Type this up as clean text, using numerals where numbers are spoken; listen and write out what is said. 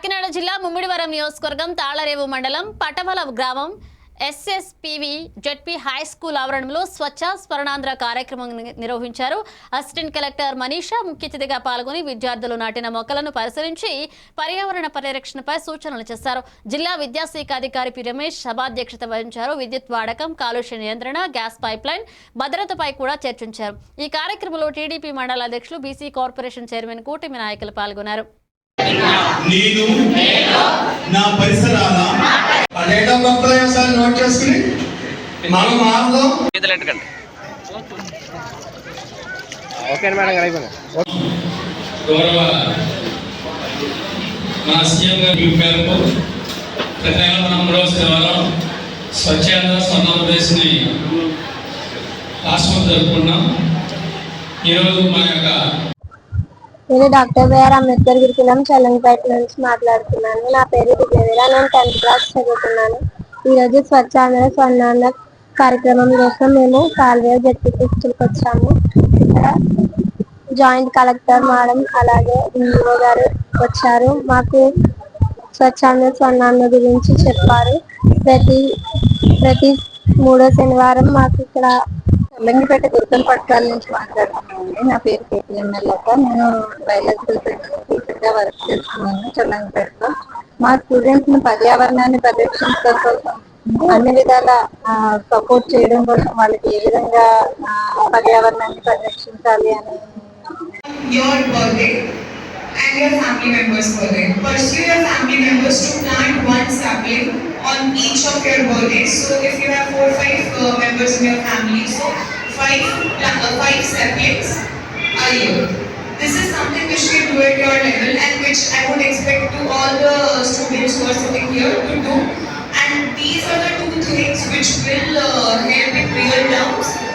కాకినాడ జిల్లా ముమ్మిడివరం నియోజకవర్గం తాళరేవు మండలం పటవల గ్రామం ఎస్ఎస్పివి జెడ్పీ హై స్కూల్ ఆవరణంలో స్వచ్ఛ స్మరణాంధ్ర కార్యక్రమం నిర్వహించారు. అసిస్టెంట్ కలెక్టర్ మనీషా ముఖ్య అతిథిగా పాల్గొని విద్యార్థులు నాటిన మొక్కలను పరిశీలించి పర్యావరణ పరిరక్షణపై సూచనలు చేశారు. జిల్లా విద్యాశాఖ అధికారి పి రమేష్ సభాధ్యక్షత వహించారు. విద్యుత్ వాడకం, కాలుష్య నియంత్రణ, గ్యాస్ పైప్లైన్ భద్రతపై కూడా చర్చించారు. ఈ కార్యక్రమంలో టీడీపీ మండల అధ్యక్షులు, బీసీ కార్పొరేషన్ చైర్మన్ కూటమి నాయకులు పాల్గొన్నారు. నేను నా పరిసరాల డేటా మొక్కలు నోట్ చేసుకుని మనం మారుదాం. గౌరవ మా సీఎం గారి పేరుతో ప్రతి నెల మనం 3వ శనివారం స్వచ్ఛంద ఆంధ్రప్రదేశ్ని రాష్ట్రం జరుపుకున్నాం. ఈరోజు మన యొక్క నేను డాక్టర్ బిఆర్ అంబేద్కర్ గురుకులం చల్లంపేట నుంచి మాట్లాడుతున్నాను. నా పేరు దివ్యవీర. నేను 10th క్లాస్ చదువుతున్నాను. ఈరోజు స్వచ్ఛాంధ్ర స్వర్ణాంధ్ర కార్యక్రమం కోసం మేము తాళరేవు జెడ్పీ స్కూల్కి వచ్చాము. ఇక్కడ జాయింట్ కలెక్టర్ మేడం అలాగే ఈఓ గారు వచ్చారు. మాకు స్వచ్ఛాంధ్ర స్వర్ణాంధ్ర గురించి చెప్పారు. ప్రతి 3వ శనివారం మాకు ఇక్కడ చల్లంగిపేట గురుకుల పాఠశాల నుంచి మాట్లాడుతున్నానండి. నా పేరు కేటీఎంఎల్క. నేను బయాలజికల్ టీచర్గా వర్క్ చేస్తున్నాను చల్లంగిపేటలో. మా స్టూడెంట్స్ ని పర్యావరణాన్ని పరిరక్షించడం కోసం అన్ని విధాల సపోర్ట్ చేయడం కోసం వాళ్ళకి ఏ విధంగా పర్యావరణాన్ని పరిరక్షించాలి అని and your family members' birthday. Pursue your family members to plant one sapling on each of your birthdays. So if you have 4 or 5 members in your family, so 5 saplings a year. This is something which you do at your level and which I would expect to all the students who are sitting here to do. And these are the 2 things which will